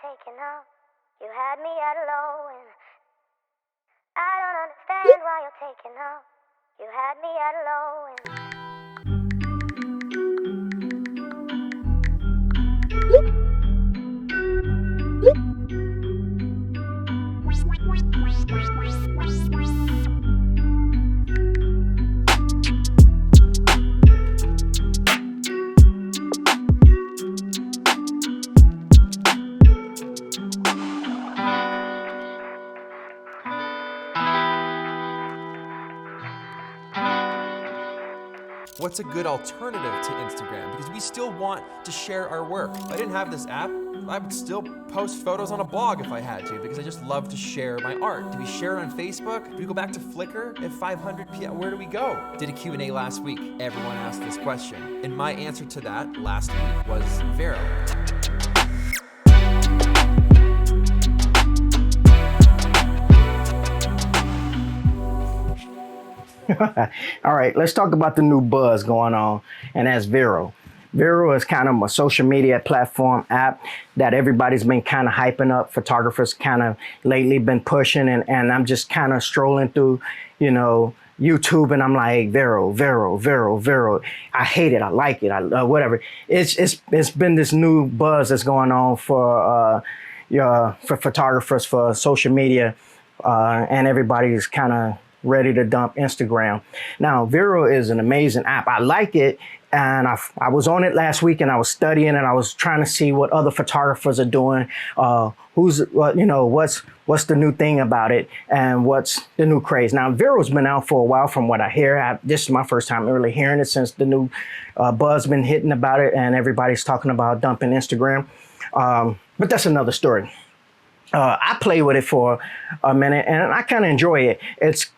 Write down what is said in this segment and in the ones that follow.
taking off. You had me at a low and I don't understand why you're taking off. You had me at a low and What's a good alternative to Instagram? Because we still want to share our work. If I didn't have this app, I would still post photos on a blog if I had to, because I just love to share my art. Do we share it on Facebook? Do we go back to Flickr at 500 p.m.? Where do we go? Did a Q&A last week. Everyone asked this question. And my answer to that last week was Vero. All right, let's talk about the new buzz going on, and that's Vero. Vero is kind of a social media platform app that everybody's been kind of hyping up. Photographers kind of lately been pushing, and I'm just kind of strolling through, YouTube, and I'm like, Vero, Vero, Vero, Vero. I hate it. I like it. Whatever. It's been this new buzz that's going on for photographers, for social media, and everybody's kind of ready to dump Instagram. Now, Vero is an amazing app. I like it, and I was on it last week, and I was studying, and I was trying to see what other photographers are doing, what's the new thing about it, and what's the new craze. Now, Vero's been out for a while from what I hear. This is my first time really hearing it since the new buzz been hitting about it, and everybody's talking about dumping Instagram. But that's another story. I played with it for a minute, and I kind of enjoy it. It's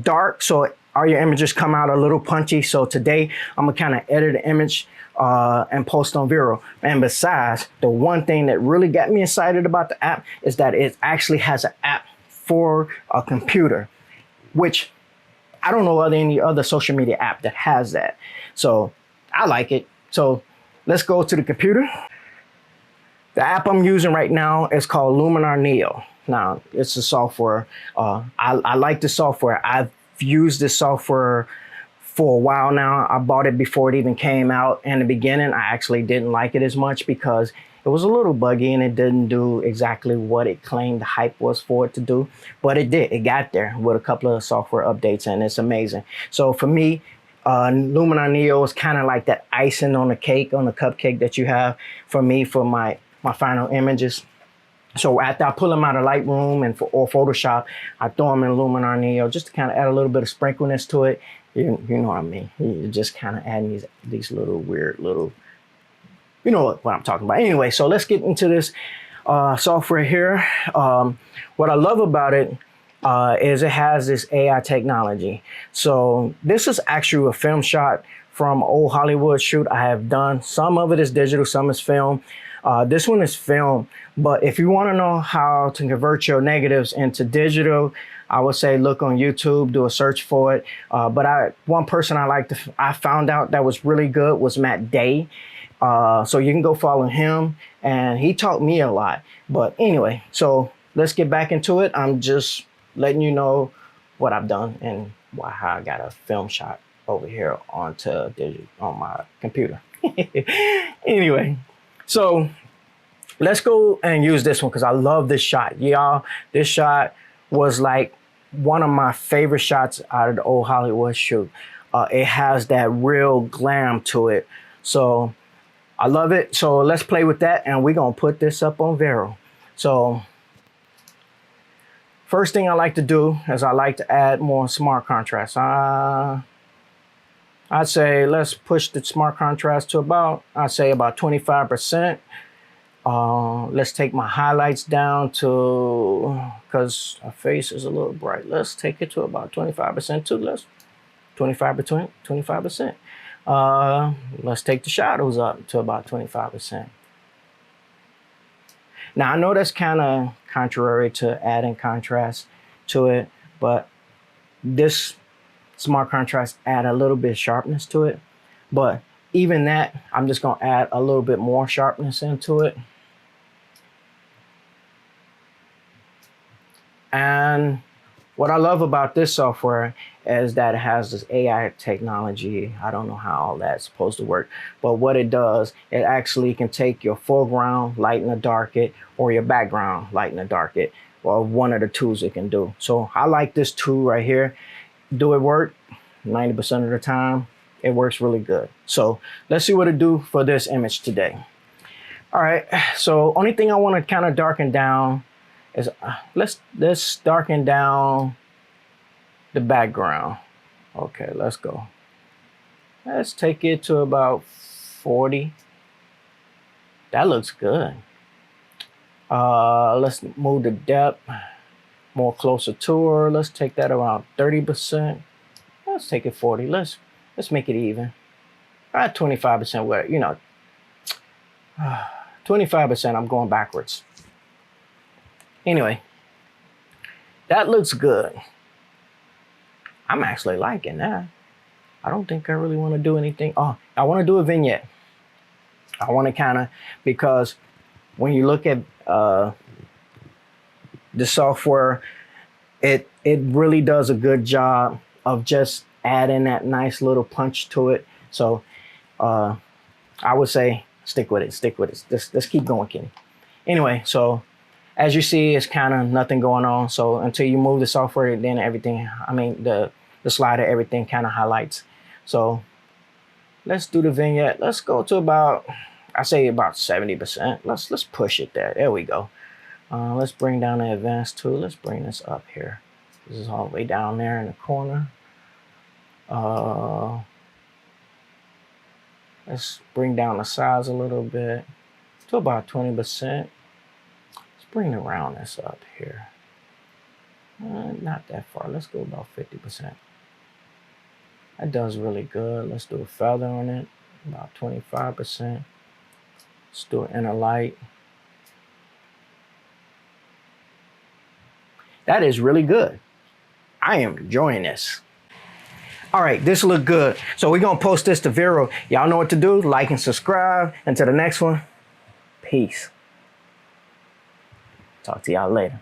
dark, so all your images come out a little punchy. So today I'm gonna kind of edit the image and post on Vero. And besides, the one thing that really got me excited about the app is that it actually has an app for a computer, which I don't know of any other social media app that has that. So I like it. So let's go to the computer. The app I'm using right now is called Luminar Neo. Now, it's a software. I like the software. I've used this software for a while now. I bought it before it even came out. In the beginning, I actually didn't like it as much because it was a little buggy and it didn't do exactly what it claimed the hype was for it to do. But it did. It got there with a couple of software updates, and it's amazing. So for me, Luminar Neo is kind of like that icing on the cake, on the cupcake that you have for me for my final images. So after I pull them out of Lightroom or Photoshop, I throw them in Luminar Neo just to kind of add a little bit of sprinkleness to it. You know what I mean? You just kind of adding these little weird little, you know what I'm talking about. Anyway, so let's get into this software here. What I love about it is it has this AI technology. So this is actually a film shot from an old Hollywood shoot I have done. Some of it is digital, some is film. This one is film, but if you want to know how to convert your negatives into digital, I would say look on YouTube, do a search for it. But one person I found out that was really good was Matt Day. So you can go follow him, and he taught me a lot. But anyway, so let's get back into it. I'm just letting you know what I've done and how I got a film shot over here onto digital on my computer. Anyway. So let's go and use this one because I love this shot. Y'all, this shot was like one of my favorite shots out of the old Hollywood shoot. It has that real glam to it. So I love it. So let's play with that, and we're going to put this up on Vero. So first thing I like to do is I like to add more smart contrast. I'd say let's push the smart contrast to about 25%. Let's take my highlights down to, because our face is a little bright. Let's take it to about 25% too. Let's 25%. Let's take the shadows up to about 25%. Now I know that's kind of contrary to adding contrast to it, but this smart contrast add a little bit of sharpness to it. But even that, I'm just gonna add a little bit more sharpness into it. And what I love about this software is that it has this AI technology. I don't know how all that's supposed to work, but what it does, it actually can take your foreground, lighten or dark it, or your background, lighten or dark it, or one of the tools it can do. So I like this tool right here. Do it work? 90% of the time, it works really good. So let's see what it do for this image today. All right, so only thing I want to kind of darken down is let's darken down the background. Okay, let's go. Let's take it to about 40. That looks good. Let's move the depth more closer to her. Let's take that around 30%. Let's take it 40. Let's make it even. At 25%, where, you know, 25%, I'm going backwards. Anyway, that looks good. I'm actually liking that. I don't think I really want to do anything. Oh, I want to do a vignette. I want to kind of, because when you look at the software, it really does a good job of just adding that nice little punch to it. So I would say stick with it. Let's keep going, Kenny. Anyway, so as you see, it's kind of nothing going on. So until you move the software, then everything, I mean, the slider, everything kind of highlights. So let's do the vignette. Let's go to about, I say about 70%. Let's push it there. There we go. Let's bring down the advanced tool. Let's bring this up here. This is all the way down there in the corner. Let's bring down the size a little bit to about 20%. Let's bring the roundness up here. Not that far. Let's go about 50%. That does really good. Let's do a feather on it, about 25%. Let's do an inner light. That is really good. I am enjoying this. All right, this look good. So we're gonna post this to Vero. Y'all know what to do. Like and subscribe. Until the next one, peace. Talk to y'all later.